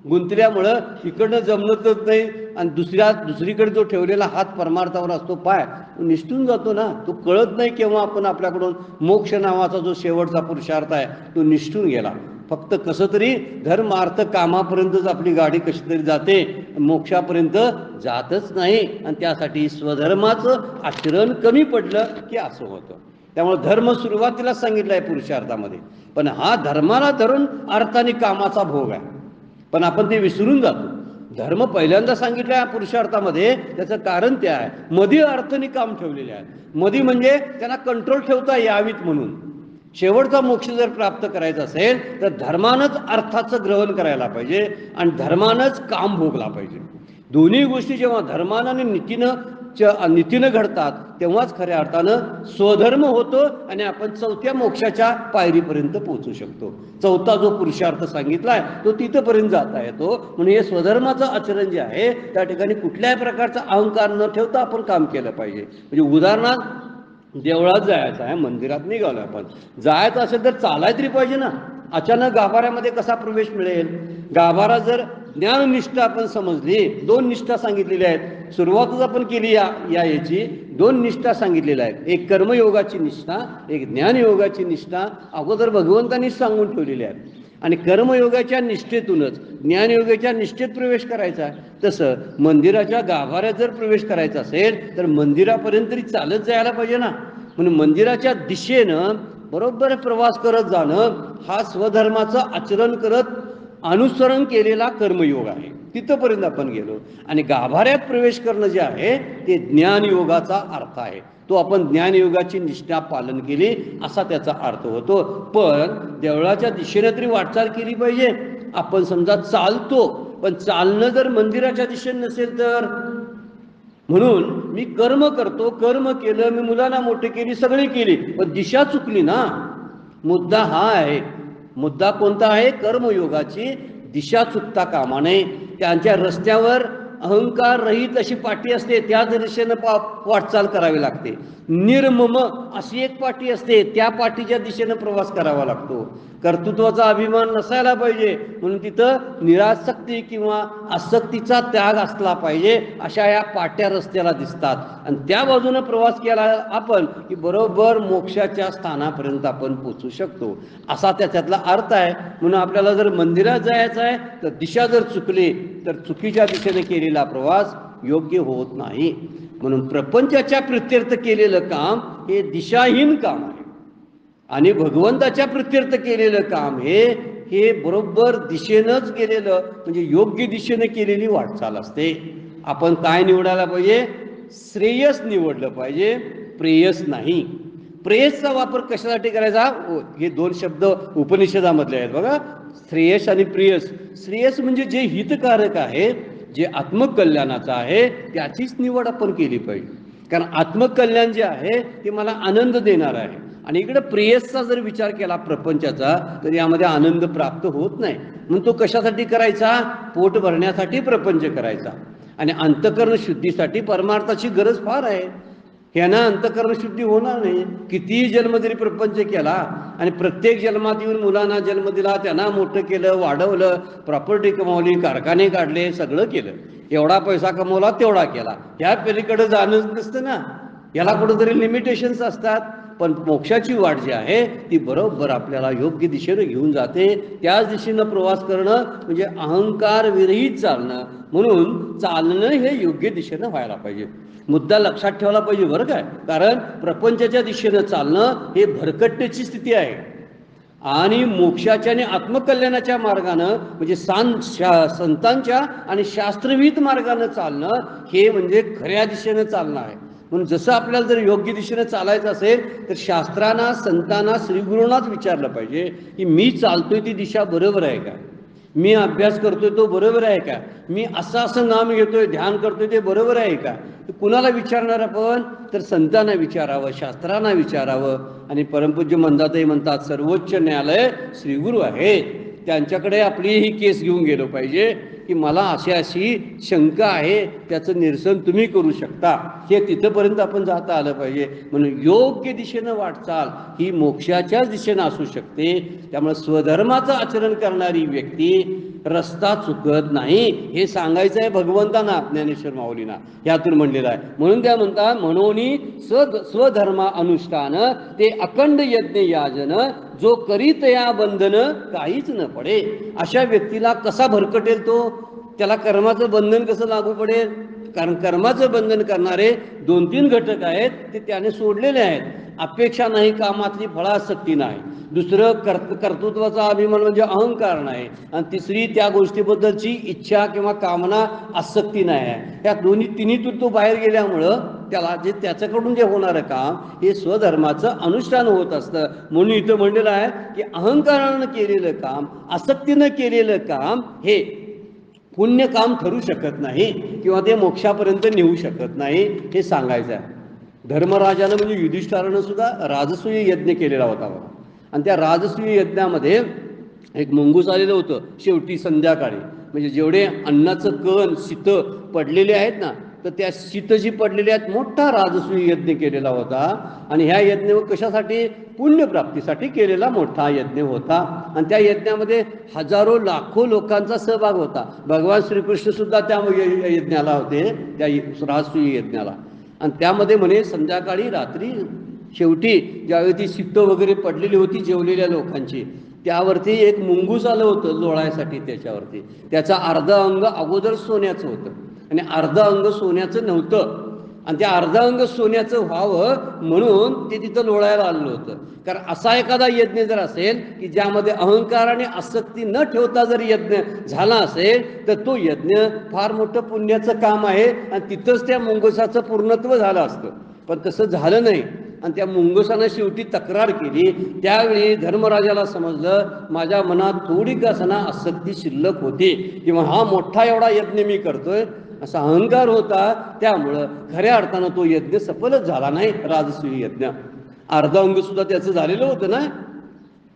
गुंतल्यामुळं इकडनं जमतच नाही आणि दुसरीकडे जो ठेवलेला हात परमार्थावर असतो, पाय निसटून जातो ना. तो कळत नाही केव्हा आपण आपल्याकडून मोक्ष नावाचा जो शेवटचा पुरुषार्थ आहे तो निसटून गेला. फक्त कसं तरी धर्म अर्थ कामापर्यंतच आपली गाडी कशी तरी जाते, मोक्षापर्यंत जातच नाही. आणि त्यासाठी स्वधर्माचं आचरण कमी पडलं की असं होतं. त्यामुळे धर्म सुरुवातीला सांगितलं आहे पुरुषार्थामध्ये, पण हा धर्माला धरून अर्थाने कामाचा भोग आहे. पण आपण ते विसरून जातो. धर्म पहिल्यांदा सांगितलं आहे पुरुषार्थामध्ये, त्याचं कारण ते आहे मधी अर्थाने काम ठेवलेले आहे. मधी म्हणजे त्यांना कंट्रोल ठेवता यावीत म्हणून. शेवटचा मोक्ष जर प्राप्त करायचा असेल तर धर्मानंच अर्थाचं ग्रहण करायला पाहिजे आणि धर्मानंच काम भोगला पाहिजे. दोन्ही गोष्टी जेव्हा धर्मानं आणि नीतीनं घडतात तेव्हाच खऱ्या अर्थानं स्वधर्म होतो आणि आपण चौथ्या मोक्षाच्या पायरीपर्यंत पोहोचू शकतो. चौथा जो पुरुषार्थ सांगितलाय तो तिथपर्यंत जाता येतो. म्हणून हे स्वधर्माचं आचरण जे आहे त्या ठिकाणी कुठल्याही प्रकारचा अहंकार न ठेवता आपण काम केलं पाहिजे. म्हणजे उदाहरणार्थ देवळात जायचं आहे, मंदिरात निघालो आपण, जायचं असेल तर चालाय तरी पाहिजे ना. अचानक गाभाऱ्यामध्ये कसा प्रवेश मिळेल? गाभारा जर ज्ञाननिष्ठा आपण समजली, दोन निष्ठा सांगितलेल्या आहेत. सुरुवातच आपण केली याची दोन निष्ठा सांगितलेल्या आहेत. एक कर्मयोगाची निष्ठा, एक ज्ञानयोगाची निष्ठा अगोदर भगवंतांनी सांगून ठेवलेली आहे. आणि कर्मयोगाच्या निष्ठेतूनच ज्ञानयोगाच्या निष्ठेत प्रवेश करायचा आहे. तसं मंदिराच्या गाभाऱ्यात जर प्रवेश करायचा असेल तर मंदिरापर्यंत तरी चालत जायला पाहिजे ना. म्हणून मंदिराच्या दिशेनं बरोबर प्रवास करत जाणं हा स्वधर्माचं आचरण करत अनुसरण केलेला कर्मयोग आहे. तिथंपर्यंत आपण गेलो. आणि गाभाऱ्यात प्रवेश करणं जे आहे ते ज्ञानयोगाचा अर्थ आहे. तो आपण ज्ञानयोगाची निष्ठा पालन केली असा त्याचा अर्थ होतो. पण देवळाच्या दिशेने तरी वाटचाल केली पाहिजे. आपण समजा चालतो, पण चालणं जर मंदिराच्या दिशेने नसेल तर, म्हणून मी कर्म करतो, कर्म केलं, मी मुलांना मोठे केली, सगळी केली, पण दिशा चुकली ना. मुद्दा हा आहे. मुद्दा कोणता आहे? कर्मयोगाची दिशा चुकता कामा नये. त्यांच्या रस्त्यावर अहंकार रहित अशी पाटी असते, त्या दिशेनं वाटचाल करावी लागते. निर्मम अशी एक पाटी असते, त्या पाटीच्या दिशेनं प्रवास करावा लागतो. कर्तृत्वाचा अभिमान नसायला पाहिजे, म्हणून तिथं निरासक्ती किंवा आसक्तीचा त्याग असला पाहिजे. अशा या पाट्या रस्त्याला दिसतात आणि त्या बाजूने प्रवास केला आपण की बरोबर मोक्षाच्या स्थानापर्यंत आपण पोचू शकतो, असा त्याच्यातला अर्थ आहे. म्हणून आपल्याला जर मंदिरात जायचं आहे तर दिशा जर चुकली तर चुकीच्या दिशेने केलेला प्रवास योग्य होत नाही. म्हणून प्रपंचाच्या प्रित्यर्थ केलेलं काम हे दिशाहीन काम आहे आणि भगवंताच्या प्रित्यर्थ केलेलं काम हे बरोबर दिशेनंच केलेलं म्हणजे योग्य दिशेने केलेली वाटचाल असते. आपण काय निवडायला पाहिजे? श्रेयस निवडलं पाहिजे, प्रेयस नाही. प्रेयसचा वापर कशासाठी करायचा? हे दोन शब्द उपनिषदामधले आहेत बघा, श्रेयस आणि प्रेयस. श्रेयस म्हणजे जे हितकारक आहे, जे आत्मकल्याणाचं आहे, त्याचीच निवड आपण केली पाहिजे. कारण आत्मकल्याण जे आहे ते मला आनंद देणार आहे. आणि इकडे प्रेयसचा जर विचार केला प्रपंचाचा तर यामध्ये आनंद प्राप्त होत नाही. म्हणून तो कशासाठी करायचा? पोट भरण्यासाठी प्रपंच करायचा. आणि अंतःकरण शुद्धीसाठी परमार्थाची गरज फार आहे. ह्यानं अंतःकरण शुद्धी होणार नाही. कितीही जन्म जरी प्रपंच केला आणि प्रत्येक जन्मात येऊन मुलांना जन्म दिला, त्यांना मोठं केलं, वाढवलं, प्रॉपर्टी कमावली, कारखाने काढले, सगळं केलं, एवढा पैसा कमवला, तेवढा केला, ह्या पलीकडे जाणंच नसतं ना. याला कुठंतरी लिमिटेशन्स असतात. पण मोक्षाची वाट जी आहे ती बरोबर आपल्याला योग्य दिशेनं घेऊन जाते. त्याच दिशेनं प्रवास करणं म्हणजे अहंकार विरहित चालणं. म्हणून चालणं हे योग्य दिशेनं व्हायला पाहिजे. मुद्दा लक्षात ठेवला पाहिजे बरं काय. कारण प्रपंचाच्या दिशेनं चालणं हे भरकटण्याची स्थिती आहे आणि मोक्षाच्या आणि आत्मकल्याणाच्या मार्गानं म्हणजे संतांच्या आणि शास्त्रविहित मार्गानं चालणं हे म्हणजे खऱ्या दिशेनं चालणं आहे. म्हणून जसं आपल्याला जर योग्य दिशेनं चालायचं असेल तर शास्त्रांना, संतांना, श्रीगुरूंनाच विचारलं पाहिजे की मी चालतोय ती दिशा बरोबर आहे का, मी अभ्यास करतोय तो बरोबर आहे का, मी असं नाम घेतोय, ध्यान करतोय ते बरोबर आहे का. कुणाला विचारणार आपण? तर संतांना विचारावं, शास्त्रांना विचारावं. आणि परमपूज्य मंदाताई म्हणतात सर्वोच्च न्यायालय श्रीगुरू आहे, त्यांच्याकडे आपली ही केस घेऊन गेलो पाहिजे की मला अशी अशी शंका आहे, त्याचं निरसन तुम्ही करू शकता. हे तिथंपर्यंत आपण जाता आलं पाहिजे. म्हणून योग्य दिशेनं वाटचाल ही मोक्षाच्याच दिशेनं असू शकते. त्यामुळे स्वधर्माचं आचरण करणारी व्यक्ती रस्ता चुकत नाही हे सांगायचं आहे भगवंतांना, ज्ञानेश्वर माऊलींना यातून म्हणलेलं आहे. म्हणून त्या म्हणतात म्हणून स्वधर्मा अनुष्ठान ते अखंड यज्ञ याजन जो करीत या बंधन काहीच न पडे. अशा व्यक्तीला कसा भरकटेल तो? त्याला कर्माचं बंधन कसं लागू पडेल? कारण कर्माचं बंधन करणारे 2-3 घटक आहेत ते त्याने सोडलेले आहेत. अपेक्षा नाही, कामातली फळासक्ती नाही, दुसरं कर्तृत्वाचा अभिमान म्हणजे अहंकार नाही, आणि तिसरी त्या गोष्टीबद्दलची इच्छा किंवा कामना आसक्ती नाही आहे. या तिन्हीतून तो बाहेर गेल्यामुळं त्याला जे त्याच्याकडून जे होणारं काम हे स्वधर्माचं अनुष्ठान होत असतं. म्हणून इथं म्हणलेलं आहे की अहंकारानं केलेलं काम, आसक्तीनं केलेलं काम हे पुण्य काम ठरू शकत नाही किंवा ते मोक्षापर्यंत नेऊ शकत नाही हे सांगायचं आहे. धर्मराजानं म्हणजे युधिष्ठिरानं सुद्धा राजसूय यज्ञ केलेला होता बघा. आणि त्या राजसूय यज्ञामध्ये एक मुंगूस आलेलं होतं शेवटी संध्याकाळी. म्हणजे जेवढे अन्नाचं कण शीतं पडलेले आहेत ना, तर त्या शीतं जी पडलेली आहेत, मोठा राजसूय यज्ञ केलेला होता. आणि ह्या यज्ञ कशासाठी? पुण्यप्राप्तीसाठी केलेला मोठा यज्ञ होता. आणि त्या यज्ञामध्ये हजारो लाखो लोकांचा सहभाग होता. भगवान श्रीकृष्ण सुद्धा त्या यज्ञाला होते, त्या राजसूय यज्ञाला. आणि त्यामध्ये म्हणे संध्याकाळी रात्री शेवटी ज्यावेळी ती शीतं वगैरे पडलेली होती जेवलेल्या लोकांची, त्यावरती एक मुंगूस आलं होतं लोळायसाठी त्याच्यावरती. त्याचं अर्ध अंग अगोदर सोन्याचं होतं आणि अर्ध अंग सोन्याचं नव्हतं, आणि ते अर्ध अंग सोन्याचं व्हावं म्हणून ते तिथं लोळायला आलेलं होतं. कारण असा एखादा यज्ञ जर असेल की ज्यामध्ये अहंकार आणि आसक्ती न ठेवता जर यज्ञ झाला असेल तर तो यज्ञ फार मोठं पुण्याचं काम आहे आणि तिथंच त्या मुंगसाचं पूर्णत्व झालं असतं. पण तसं झालं नाही आणि त्या मुंगसानं शेवटी तक्रार केली. त्यावेळी धर्मराजाला समजलं माझ्या मनात थोडी का असना आसक्ती शिल्लक होती किंवा हा मोठा एवढा यज्ञ मी करतोय असा अहंकार होता, त्यामुळं खऱ्या अर्थानं तो यज्ञ सफलच झाला नाही. राजसूय यज्ञ अर्ध अंग सुद्धा त्याचं झालेलं होतं ना.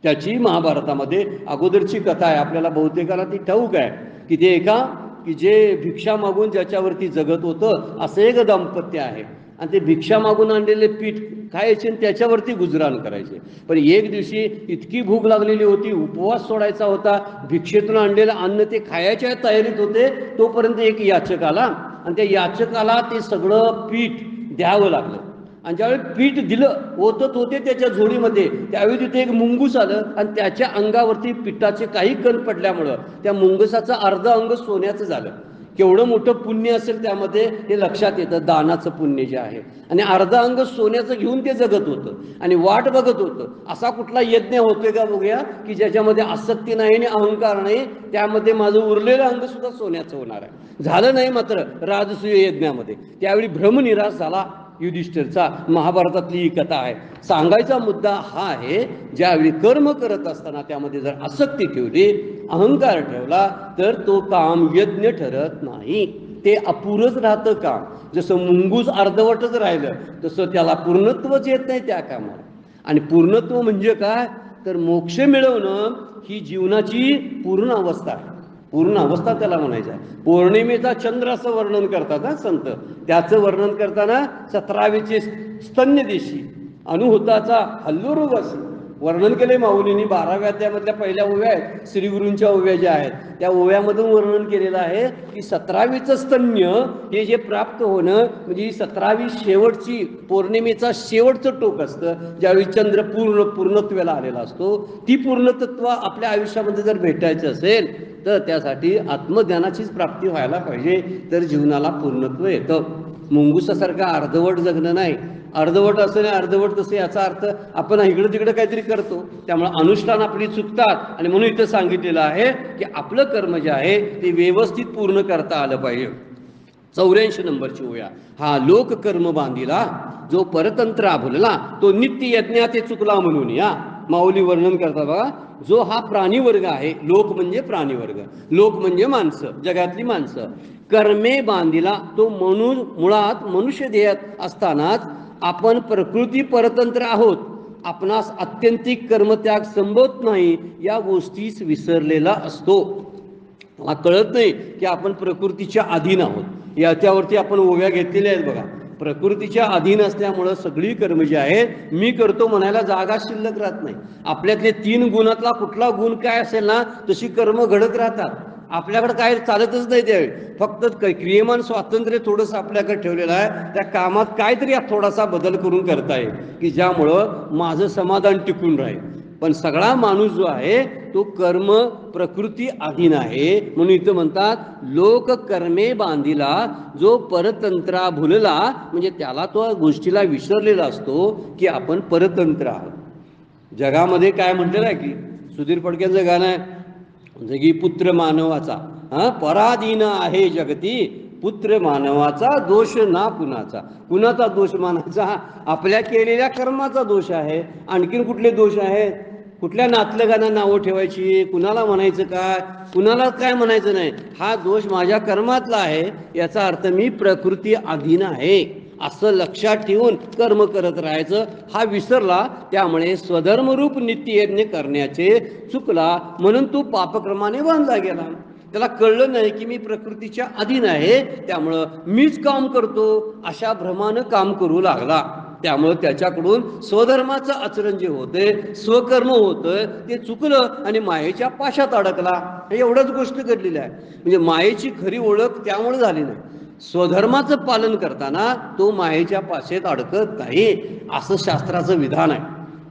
त्याची महाभारतामध्ये अगोदरची कथा आहे, आपल्याला बहुतेकाला ती ठाऊक आहे की ते एका की जे भिक्षा मागून ज्याच्यावरती जगत होतं असं एक दाम्पत्य आहे आणि ते भिक्षा मागून आणलेले पीठ खायचे आणि त्याच्यावरती गुजराण करायचे. पण एक दिवशी इतकी भूक लागलेली होती, उपवास सोडायचा होता, भिक्षेतून आणलेलं अन्न ते खायच्या तयारीत होते, तोपर्यंत एक याचक आला आणि त्या याचकाला ते सगळं पीठ द्यावं लागलं. आणि ज्यावेळी पीठ दिलं ओतत होते त्याच्या झोळीमध्ये, त्यावेळी तिथे एक मुंगूस आलं आणि त्याच्या अंगावरती पिठाचे काही कण पडल्यामुळं त्या मुंगसाचं अर्ध अंग सोन्याचं झालं. केवढं मोठं पुण्य असेल त्यामध्ये हे लक्षात येतं, दानाचं पुण्य जे आहे. आणि अर्ध अंग सोन्याचं घेऊन ते जगत होतं आणि वाट बघत होतं असा कुठला यज्ञ होतोय का बघूया की ज्याच्यामध्ये आसक्ती नाही आणि अहंकार नाही, त्यामध्ये माझं उरलेलं अंग सुद्धा सोन्याचं होणार आहे. झालं नाही मात्र राजसूय यज्ञामध्ये. त्यावेळी भ्रमनिराश झाला युधिष्ठिरचा. महाभारतातली ही कथा आहे. सांगायचा मुद्दा हा आहे, ज्यावेळी कर्म करत असताना त्यामध्ये जर आसक्ती ठेवली, अहंकार ठेवला तर तो काम यज्ञ ठरत नाही, ते अपुरच राहतं काम. जसं मुंगूस अर्धवटच राहिलं तसं त्याला पूर्णत्वच येत नाही त्या कामाला. आणि पूर्णत्व म्हणजे काय तर मोक्ष मिळवणं ही जीवनाची पूर्ण अवस्था आहे. पूर्ण अवस्था त्याला म्हणायचं आहे. पौर्णिमेचा चंद्र असं वर्णन करतात ना संत. त्याचं वर्णन करताना 17वीचे स्तन्यदेशी अनुहुताचा हल्लुरुवस वर्णन केले माऊलींनी. 12व्या अध्यायामधल्या पहिल्या ओव्या आहेत, श्रीगुरूंच्या ओव्या ज्या आहेत त्या ओव्यामधून वर्णन केलेलं आहे की 17वीचं स्तन्य हे जे प्राप्त होणं म्हणजे 17वी शेवटची पौर्णिमेचा शेवटचं टोक असतं, ज्यावेळी चंद्र पूर्णत्वाला आलेला असतो. ती पूर्णतत्व आपल्या आयुष्यामध्ये जर भेटायचं असेल तर त्यासाठी आत्मज्ञानाचीच प्राप्ती व्हायला पाहिजे, तर जीवनाला पूर्णत्व येतं. मुंगुसासारखं अर्धवट जगणं नाही. अर्धवट असं नाही अर्धवट तसं, याचा अर्थ आपण इकडं तिकडं काहीतरी करतो, त्यामुळे अनुष्ठान आपली चुकतात. आणि म्हणून इथं सांगितलेलं आहे की आपलं कर्म जे आहे ते व्यवस्थित पूर्ण करता आलं पाहिजे. 84 नंबरची ओव्या. हा लोक कर्म बांधिला जो परतंत्र आभुलला तो नित्य यज्ञात चुकला म्हणून या माऊली वर्णन करतात बघा. जो हा प्राणीवर्ग आहे, लोक म्हणजे प्राणीवर्ग, लोक म्हणजे माणसं, जगातली माणसं, कर्मे बांधिला तो मुळात मनुष्य देहात असतानाच आपण प्रकृती परतंत्र आहोत. आपणास आत्यंतिक कर्मत्याग संभवत नाही या गोष्टीच विसरलेला असतो. मला कळत नाही की आपण प्रकृतीच्या अधीन आहोत. याच्यावरती आपण ओव्या घेतलेल्या आहेत बघा. प्रकृतीच्या अधीन असल्यामुळं सगळी कर्म जी आहेत मी करतो म्हणायला जागा शिल्लक राहत नाही. आपल्यातले 3 गुणातला कुठला गुण काय असेल ना तशी कर्म घडत राहतात. आपल्याकडे काय चालतच नाही त्यावेळी. फक्त क्रियमान स्वातंत्र्य थोडंसं आपल्याकडे ठेवलेलं आहे. त्या कामात काहीतरी थोडासा बदल करून करता येईल की ज्यामुळं माझं समाधान टिकून राहील. पण सगळा माणूस जो आहे तो कर्म प्रकृती अधीन आहे. म्हणून इथं म्हणतात लोक कर्मे बांधिला जो परतंत्रा भुलला, म्हणजे त्याला तो गोष्टीला विसरलेला असतो की आपण परतंत्र आहोत. जगामध्ये काय म्हटलेलं आहे की सुधीर फडक्यांचं गाणं आहे, जगी पुत्र मानवाचा पराधीन आहे जगती, पुत्र मानवाचा दोष ना कुणाचा. कुणाचा दोष मानायचा? आपल्या केलेल्या कर्माचा दोष आहे. आणखीन कुठले दोष आहेत? कुठल्या नातलगांना नावं ठेवायची, कुणाला म्हणायचं काय, कुणाला काय म्हणायचं नाही, हा दोष माझ्या कर्मातला आहे. याचा अर्थ मी प्रकृती अधीन आहे असं लक्षात ठेवून कर्म करत राहायचं. हा विसरला त्यामुळे स्वधर्मरूप नित्ययज्ञ करण्याचे चुकला, म्हणून तो पापक्रमाने बांधला गेला. त्याला कळलं नाही की मी प्रकृतीच्या अधीन आहे, त्यामुळं मीच काम करतो अशा भ्रमानं काम करू लागला. त्यामुळं त्याच्याकडून स्वधर्माचं आचरण जे होते, स्वकर्म होतं ते चुकलं आणि मायेच्या पाशात अडकला. एवढंच गोष्ट घडलेली आहे. म्हणजे मायेची खरी ओळख त्यामुळे झाली नाही. स्वधर्माचं पालन करताना तो मायेच्या पाशेत अडकत नाही असं शास्त्राचं विधान आहे.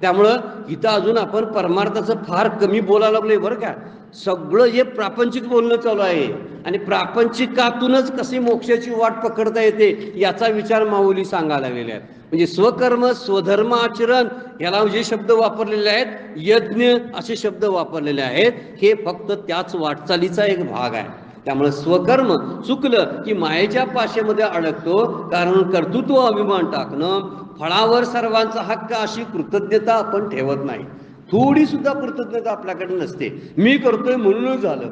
त्यामुळं इथं अजून आपण परमार्थाचं फार कमी बोलायला लागलोय बरं का. सगळं हे प्रापंचिक बोलणं चालू आहे आणि प्रापंचिकातूनच कशी मोक्षाची वाट पकडता येते याचा विचार माऊली सांगायला लागलेले आहेत. म्हणजे स्वकर्म स्वधर्म आचरण याला जे शब्द वापरलेले आहेत, यज्ञ असे शब्द वापरलेले आहेत, हे फक्त त्याच वाटचालीचा एक भाग आहे. त्यामुळे स्वकर्म चुकलं की मायेच्या पाशेमध्ये अडकतो. कारण कर्तृत्व अभिमान टाकणं, फळावर सर्वांचा हक्क अशी कृतज्ञता आपण ठेवत नाही. थोडी सुद्धा कृतज्ञता आपल्याकडे नसते. मी करतोय म्हणूनच झालं.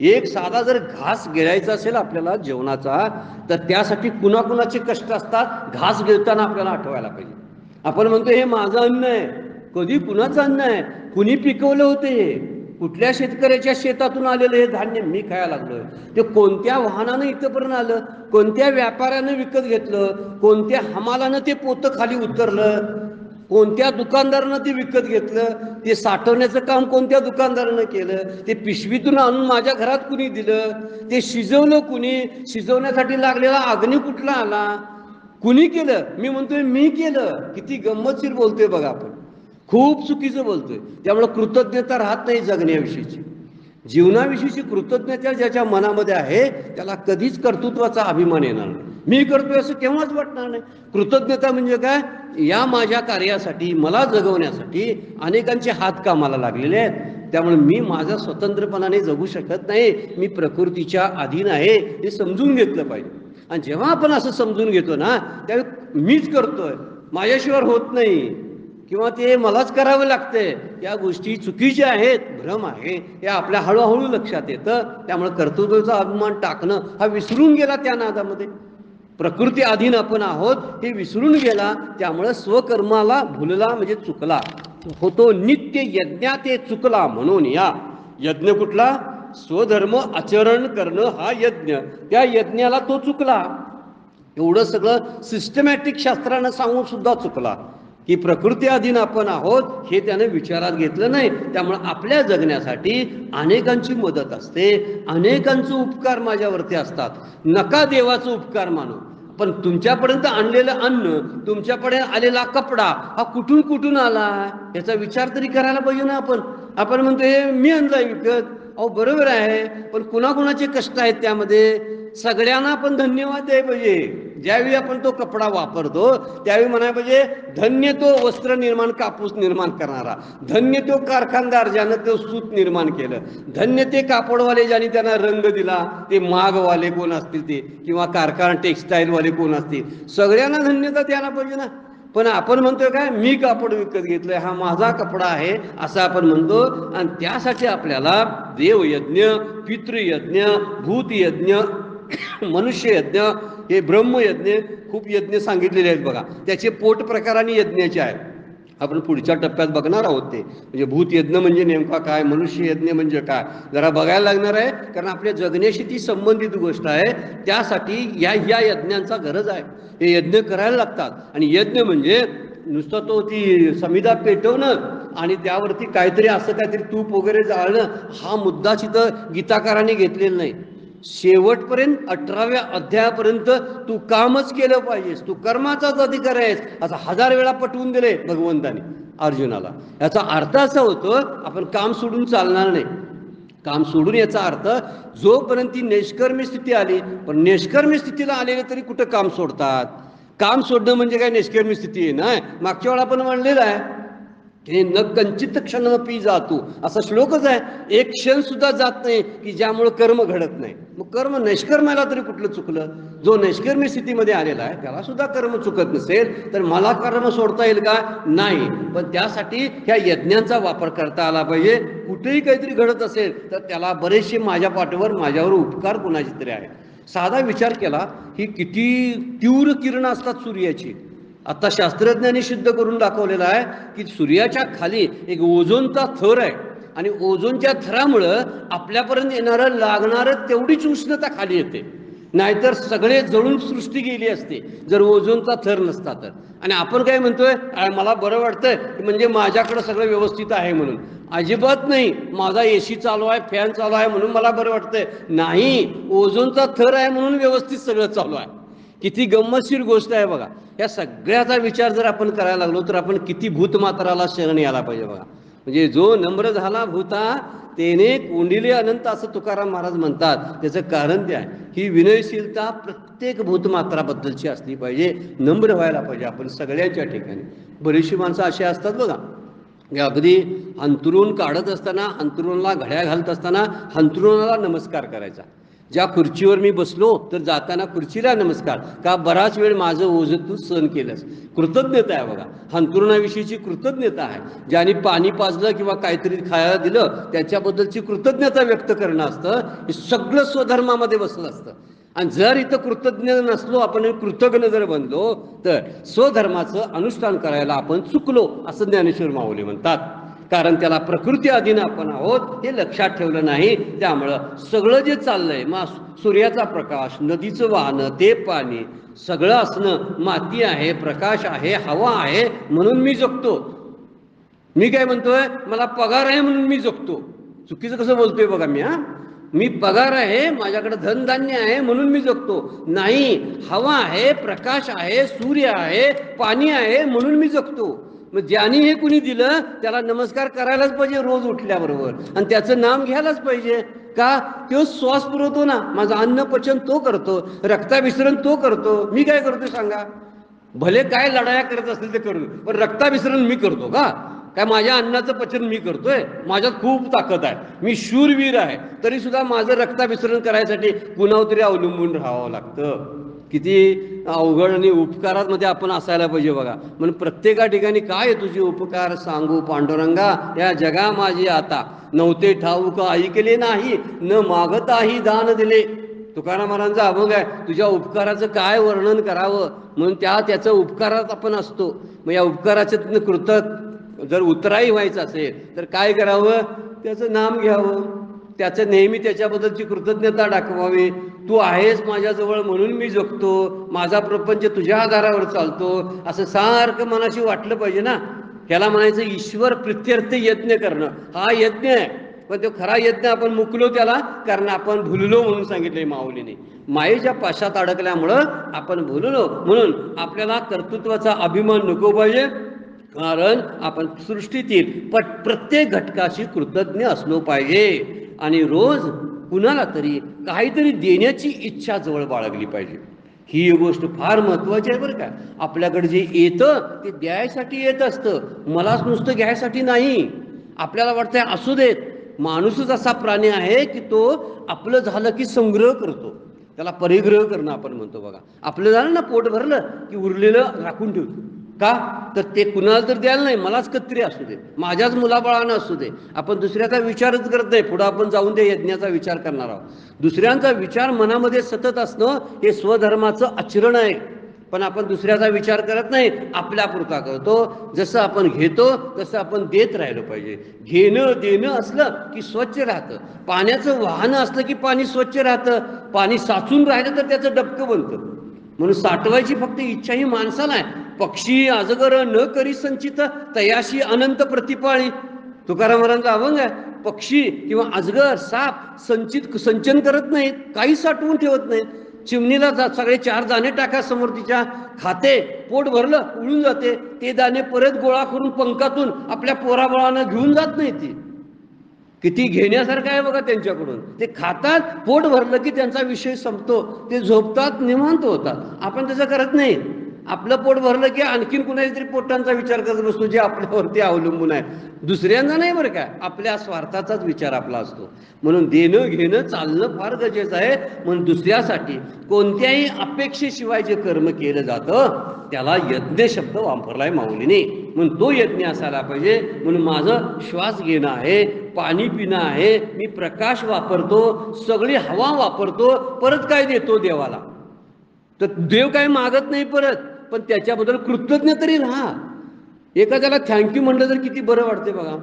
एक साधा जर घास गिळायचा असेल आपल्याला जेवणाचा, तर त्यासाठी कुणाकुणाचे कष्ट असतात घास गिळताना आपल्याला आठवायला पाहिजे. आपण म्हणतो हे माझं अन्न आहे, कधी कुणाचं अन्न आहे, कुणी पिकवलं होते, कुठल्या शेतकऱ्याच्या शेतातून आलेलं हे धान्य मी खायला लागलोय, ते कोणत्या वाहनानं इथंपर्यंत आलं, कोणत्या व्यापाऱ्यानं विकत घेतलं, कोणत्या हमालानं ते पोतं खाली उतरलं, कोणत्या दुकानदारानं ते विकत घेतलं, ते साठवण्याचं काम कोणत्या दुकानदारानं केलं, ते पिशवीतून आणून माझ्या घरात कुणी दिलं, ते शिजवलं कुणी, शिजवण्यासाठी लागलेला अग्नी कुठला आला, कुणी केलं. मी म्हणतोय मी केलं. किती गंमतशीर बोलतोय बघा आपण, खूप चुकीचं बोलतोय. त्यामुळे कृतज्ञता राहत नाही जगण्याविषयीची. जीवनाविषयीची कृतज्ञता ज्याच्या मनामध्ये आहे त्याला कधीच कर्तृत्वाचा अभिमान येणार नाही. मी करतोय असं केव्हाच वाटणार नाही. कृतज्ञता म्हणजे काय, या माझ्या कार्यासाठी, मला जगवण्यासाठी अनेकांचे हात कामाला लागलेले आहेत. त्यामुळे मी माझा स्वतंत्रपणाने जगू शकत नाही, मी प्रकृतीच्या अधीन आहे हे समजून घेतलं पाहिजे. आणि जेव्हा आपण असं समजून घेतो ना, त्यावेळी मीच करतोय, माझ्याशिवाय होत नाही, किंवा ते मलाच करावं लागतंय, या गोष्टी चुकीच्या आहेत, भ्रम आहे, हे आपल्या हळूहळू लक्षात येतं. त्यामुळे कर्तृत्वाचा अभिमान टाकणं हा विसरून गेला त्या नादामध्ये. प्रकृती अधीन आपण आहोत हे विसरून गेला. त्यामुळे स्वकर्माला भुलला म्हणजे चुकला होतो. नित्य यज्ञा ते चुकला म्हणून या. यज्ञ कुठला, स्वधर्म आचरण करणं हा यज्ञ, त्या यज्ञाला तो चुकला. एवढं सगळं सिस्टमॅटिक शास्त्रानं सांगून सुद्धा चुकला की प्रकृती अधीन आपण आहोत हे त्याने विचारात घेतलं नाही. त्यामुळे आपल्या जगण्यासाठी अनेकांची मदत असते, अनेकांचे उपकार माझ्यावरती असतात. नका देवाचा उपकार मानू, पण तुमच्यापर्यंत आणलेलं अन्न, तुमच्यापर्यंत आलेला कपडा हा कुठून कुठून आला याचा विचार तरी करायला पाहिजे ना. आपण म्हणतो हे मी आणलाय विकत. अहो बरोबर आहे, पण कुणाकुणाचे कष्ट आहेत त्यामध्ये. सगळ्यांना आपण धन्यवाद द्यायला पाहिजे. ज्यावेळी आपण तो कपडा वापरतो त्यावेळी म्हणायला पाहिजे धन्य तो वस्त्र निर्माण, कापूस निर्माण करणारा, धन्य तो कारखानदार ज्यानं तो सूत निर्माण केलं, धन्य ते कापडवाले ज्यांनी त्यांना रंग दिला, ते मागवाले कोण असतील ते, किंवा कारखाना टेक्स्टाईलवाले कोण असतील, सगळ्यांना धन्यता द्यायला पाहिजे ना. पण आपण म्हणतोय काय, मी कापड विकत घेतलंय, हा माझा कपडा आहे असं आपण म्हणतो. आणि त्यासाठी आपल्याला देवयज्ञ, पितृयज्ञ, भूतयज्ञ, मनुष्ययज्ञ, हे ब्रह्मयज्ञ, खूप यज्ञ सांगितलेले आहेत बघा. त्याचे पोट प्रकाराने यज्ञाचे आहेत. आपण पुढच्या टप्प्यात बघणार आहोत ते. म्हणजे भूतयज्ञ म्हणजे नेमका काय, मनुष्ययज्ञ म्हणजे काय जरा बघायला लागणार आहे. कारण आपल्या जगण्याशी ती संबंधित गोष्ट आहे. त्यासाठी या यज्ञांचा गरज आहे. हे यज्ञ करायला लागतात. आणि यज्ञ म्हणजे नुसतं तो ती समिधा पेटवणं आणि त्यावरती काहीतरी असं काहीतरी तूप वगैरे जाळणं हा मुद्दा तिथं गीताकारांनी घेतलेला नाही. शेवटपर्यंत 18व्या अध्यायापर्यंत तू कामच केलं पाहिजेस, तू कर्माचाच अधिकार आहेस असं 1000 वेळा पटवून दिले भगवंताने अर्जुनाला. याचा अर्थ असा होतो आपण काम सोडून चालणार नाही. काम सोडून याचा अर्थ जोपर्यंत ती निष्कर्मी स्थिती आली, पण निष्कर्मी स्थितीला आलेले तरी कुठं काम सोडतात. काम सोडणं म्हणजे काय निष्कर्मी स्थिती आहे ना. मागच्या वेळा आपण म्हणलेलं आहे हे न कंचित क्षणमपी जातो असा श्लोकच आहे. एक क्षण सुद्धा जात नाही की ज्यामुळे कर्म घडत नाही. मग कर्म निष्कर्माला तरी कुठलं चुकलं. जो निष्कर्मी स्थितीमध्ये आलेला आहे त्याला सुद्धा कर्म चुकत नसेल तर मला कर्म सोडता येईल का, नाही. पण त्यासाठी ह्या यज्ञांचा वापर करता आला पाहिजे. कुठेही काहीतरी घडत असेल तर त्याला बरेचसे माझ्या पाठीवर माझ्यावर उपकार कुणाचे तरी आहे. साधा विचार केला ही किती तीव्र किरण असतात सूर्याची. आता शास्त्रज्ञांनी सिद्ध करून दाखवलेलं आहे की सूर्याच्या खाली एक ओझोनचा थर आहे आणि ओझोनच्या थरामुळं आपल्यापर्यंत येणारं लागणारं तेवढीच उष्णता खाली येते. नाहीतर सगळे जळून सृष्टी गेली असते जर ओझोनचा थर नसता तर. आणि आपण काय म्हणतोय, मला बरं वाटतंय म्हणजे माझ्याकडे सगळं व्यवस्थित आहे म्हणून. अजिबात नाही. माझा एसी चालू आहे, फॅन चालू आहे म्हणून मला बरं वाटतंय, नाही. ओझोनचा थर आहे म्हणून व्यवस्थित सगळं चालू आहे. किती गंमतशीर गोष्ट आहे बघा. या सगळ्याचा विचार जर आपण करायला लागलो तर आपण किती भूतमात्राला शरण यायला पाहिजे बघा. म्हणजे जो नम्र झाला भूता तेने कोंडिले अनंत, असं तुकाराम महाराज म्हणतात. त्याचं कारण ते आहे, ही विनयशीलता प्रत्येक भूतमात्राबद्दलची असली पाहिजे. नम्र व्हायला पाहिजे आपण सगळ्यांच्या ठिकाणी. बरीचशी माणसं अशी असतात बघा, की अगदी अंथरूण काढत असताना, अंथरुणाला घड्या घालत असताना अंथरुणाला नमस्कार करायचा. ज्या खुर्चीवर मी बसलो तर जाताना खुर्चीला नमस्कार, का बराच वेळ माझं ओझं तू सहन केलंस. कृतज्ञता आहे बघा, अंथरुणाविषयीची कृतज्ञता आहे. ज्याने पाणी पाजलं किंवा काहीतरी खायला दिलं त्याच्याबद्दलची कृतज्ञता व्यक्त करणं असतं. हे सगळं स्वधर्मामध्ये बसलं असतं. आणि जर इथं कृतज्ञ नसलो, आपण कृतज्ञ जर बनलो, तर स्वधर्माचं अनुष्ठान करायला आपण चुकलो असं ज्ञानेश्वर माऊली म्हणतात. कारण त्याला प्रकृती अधीन आपण आहोत हे लक्षात ठेवलं नाही. त्यामुळं सगळं जे चाललंय, सूर्याचा प्रकाश, नदीचं वाहनं, ते पाणी, सगळं असणं, माती आहे, प्रकाश आहे, हवा आहे म्हणून मी जगतो. मी काय म्हणतोय, मला पगार आहे म्हणून मी जगतो. चुकीचं कसं बोलतोय बघा मी. मी पगार आहे, माझ्याकडे धनधान्य आहे म्हणून मी जगतो. नाही, हवा आहे, प्रकाश आहे, सूर्य आहे, पाणी आहे म्हणून मी जगतो. मग ज्याने हे कुणी दिलं त्याला नमस्कार करायलाच पाहिजे रोज उठल्याबरोबर, आणि त्याचं नाम घ्यायलाच पाहिजे. का? तो श्वास पुरवतो ना, माझं अन्न पचन तो करतो, रक्ताभिसरण तो करतो. मी काय करतो सांगा? भले काय लढाया करत असतील ते करू, पण रक्ताभिसरण मी करतो का? काय माझ्या अन्नाचं पचन मी करतोय? माझ्यात खूप ताकद आहे, मी शूरवीर आहे, तरी सुद्धा माझं रक्ताभिसरण करायसाठी कुणावर तरी अवलंबून राहावं लागतं. किती अवघड आणि उपकारांमध्ये आपण असायला पाहिजे बघा. म्हणून प्रत्येका ठिकाणी काय तुझे उपकार सांगू पांडुरंगा, या जगा माझी आता नव्हते ठाऊक ऐकले नाही, न मागताही दान दिले. तुकाराम महाराजांचा अभंग आहे, तुझ्या उपकाराचं काय वर्णन करावं. म्हणून त्याच्या उपकारात आपण असतो. मग या उपकाराचं कृतज्ञ जर उतराई व्हायचं असेल तर काय करावं? त्याचं नाम घ्यावं, त्याचं नेहमी त्याच्याबद्दलची कृतज्ञता दाखवावी. तू आहेस माझ्याजवळ म्हणून मी जगतो, माझा प्रपंच तुझ्या आधारावर चालतो, असं सारखं मनाशी वाटलं पाहिजे ना. ह्याला म्हणायचं ईश्वर प्रित्यर्थ यज्ञ करणं. हा यज्ञ आहे, पण तो खरा यज्ञ आपण मुकलो त्याला, कारण आपण भुललो म्हणून सांगितलंय माऊलीने. मायेच्या पाशात अडकल्यामुळं आपण भुललो. म्हणून आपल्याला कर्तृत्वाचा अभिमान नको पाहिजे, कारण आपण सृष्टीतील प्रत्येक घटकाशी कृतज्ञ असलो पाहिजे. आणि रोज कुणाला तरी काहीतरी देण्याची इच्छा जवळ बाळगली पाहिजे. ही गोष्ट फार महत्त्वाची आहे बरं का. आपल्याकडे जे येतं ते द्यायसाठी येत असतं, मलाच नुसतं घ्यायसाठी नाही. आपल्याला वाटतंय असू देत. माणूसच असा प्राणी आहे की तो आपलं झालं की संग्रह करतो, त्याला परिग्रह करणं आपण म्हणतो बघा. आपलं झालं ना, पोट भरलं की उरलेलं राखून ठेवतो. का? तर ते कुणाला तर द्यायला नाही, मलाच कत्री असू दे, माझ्याच मुलाबाळानं असू दे. आपण दुसऱ्याचा विचारच करत नाही. पुढं आपण जाऊन दे यज्ञाचा विचार करणार आहोत. दुसऱ्यांचा विचार मनामध्ये सतत असणं हे स्वधर्माचं आचरण आहे. पण आपण दुसऱ्याचा विचार करत नाही, आपल्यापुरता करतो. जसं आपण घेतो तसं आपण देत राहिलं पाहिजे. घेणं देणं असलं की स्वच्छ राहतं. पाण्याचं वाहन असलं की पाणी स्वच्छ राहतं. पाणी साचून राहिलं तर त्याचं डबकं बनतं. म्हणून साठवायची फक्त इच्छा ही माणसाला आहे. पक्षी अजगर न करी संचित तयाशी अनंत प्रतिपाळी. तुकाराम महाराजांचा अभंग आहे. पक्षी किंवा अजगर, साप संचन करत नाहीत, काही साठवून ठेवत नाहीत. चिमणीला सगळे 4 दाणे टाका समोर तिच्या, खाते, पोट भरलं उडून जाते. ते दाणे परत गोळा करून पंखातून आपल्या पोराबाळानं घेऊन जात नाही. ती किती घेण्यासारखं आहे बघा त्यांच्याकडून. ते खातात, पोट भरलं की त्यांचा विषय संपतो, ते झोपतात, निवांत होतात. आपण तसं करत नाही. आपलं पोट भरलं की आणखीन कुणाच्या तरी पोटांचा विचार करत बसतो, जे आपल्यावरती अवलंबून आहे. दुसऱ्यांना नाही बरं का, आपल्या स्वार्थाचाच विचार आपला असतो. म्हणून देणं घेणं चालणं फार गरजेचं आहे. म्हणून दुसऱ्यासाठी कोणत्याही अपेक्षेशिवाय जे कर्म केलं जातं त्याला यज्ञ शब्द वापरलाय माऊलीने. म्हणून तो यज्ञ असायला पाहिजे. म्हणून माझं श्वास घेणं आहे, पाणी पिणं आहे, मी प्रकाश वापरतो, सगळी हवा वापरतो, परत काय देतो देवाला? तर देव काय मागत नाही परत, पण त्याच्याबद्दल कृतज्ञ तरी राहा. एखाद्याला थँक्यू म्हणलं तर किती बरं वाटते बघा.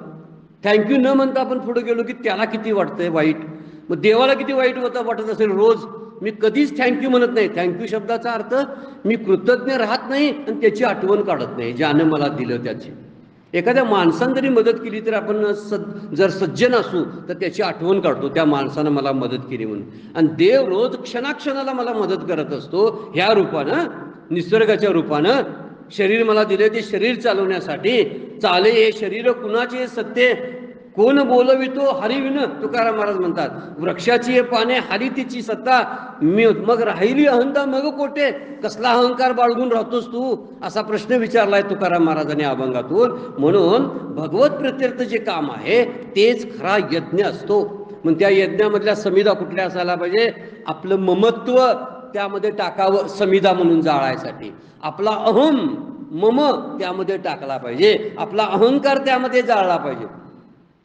थँक्यू न म्हणता आपण पुढे गेलो की त्याला किती वाटतंय वाईट. मग देवाला किती वाईट वाटत असेल. रोज मी कधीच थँक्यू म्हणत नाही. थँक्यू शब्दाचा अर्थ मी कृतज्ञ राहत नाही आणि त्याची आठवण काढत नाही, ज्यानं मला दिलं त्याची. एखाद्या माणसानं जरी मदत केली तर आपण जर सज्जन असू तर त्याची आठवण काढतो, त्या माणसानं मला मदत केली म्हणून. आणि देव रोज क्षणाक्षणाला मला मदत करत असतो ह्या रूपानं, निसर्गाच्या रूपानं. शरीर मला दिले ते शरीर चालवण्यासाठी. चाले हे शरीर कुणाचे सत्य, कोण बोलवितो हरिविन, तुकाराम महाराज म्हणतात. वृक्षाची पाने हरी तिची सत्ता, मग राहिली अहंता मग कोठे. कसला अहंकार बाळगून राहतोस तू, असा प्रश्न विचारलाय तुकाराम महाराजांनी अभंगातून. म्हणून भगवत प्रत्यर्थ जे काम आहे तेच खरा यज्ञ असतो. मग त्या यज्ञामधल्या समिधा कुठल्या असायला पाहिजे, आपलं ममत्व त्यामध्ये टाकावं समिधा म्हणून जाळायसाठी. आपला अहम मम त्यामध्ये टाकला पाहिजे, आपला अहंकार त्यामध्ये जाळला पाहिजे.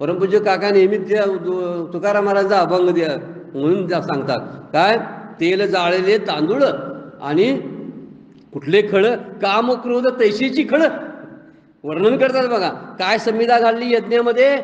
परमपूज्य काका नेहमी त्या तुकाराम महाराजांचा अभंग द्या म्हणून त्या सांगतात काय, तेल जाळलेले तांदूळ आणि कुठले खळ, काम क्रोध तैशीची खळ. वर्णन करतात बघा काय संविधा घालली यज्ञामध्ये.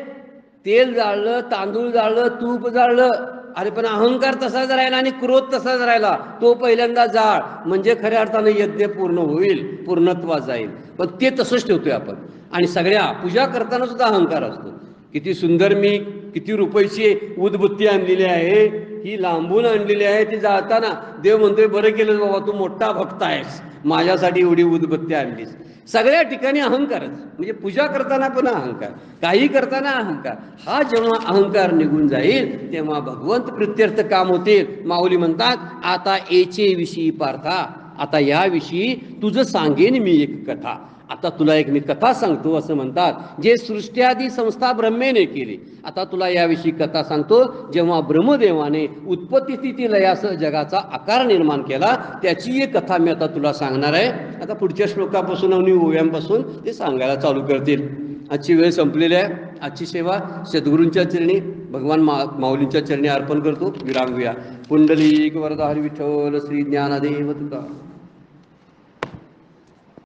तेल जाळलं, तांदूळ जाळलं, तूप जाळलं, अरे पण अहंकार तसाच राहिला आणि क्रोध तसाच राहिला. तो पहिल्यांदा जाळ, म्हणजे खऱ्या अर्थानं यज्ञ पूर्ण होईल, पूर्णत्वात जाईल. पण ते तसंच ठेवतोय आपण. आणि सगळ्या पूजा करताना सुद्धा अहंकार असतो. किती सुंदर मी किती रुपयाची उदबत्ती आणलेली आहे, ही लांबून आणलेली आहे, ती जाताना देव म्हणतोय बरं केलं बाबा, तू मोठा भक्त आहेस, माझ्यासाठी एवढी उदबत्ती आणलीस. सगळ्या ठिकाणी अहंकारच. म्हणजे पूजा करताना पण अहंकार, काही करताना अहंकार. हा जेव्हा अहंकार निघून जाईल तेव्हा भगवंत प्रित्यर्थ काम होतील. माऊली म्हणतात आता एचे विषयी पार्था, आता याविषयी तुझं सांगेन मी एक कथा. आता तुला एक मी कथा सांगतो असं म्हणतात. जे सृष्ट्यादी संस्था ब्रह्मेने केली, आता तुला याविषयी कथा सांगतो. जेव्हा ब्रह्मदेवाने उत्पत्ती स्थिती लयासह जगाचा आकार निर्माण केला, त्याची एक कथा मी आता तुला सांगणार आहे. आता पुढच्या श्लोकापासून आणि ओव्यांपासून ते सांगायला चालू करतील. आजची वेळ संपलेली आहे. आजची सेवा सद्गुरूंच्या चरणी, भगवान माऊलींच्या चरणी अर्पण करतो. विरांगूया. पुंडलिक वरदा हरी विठ्ठल श्री ज्ञानदेव तुका.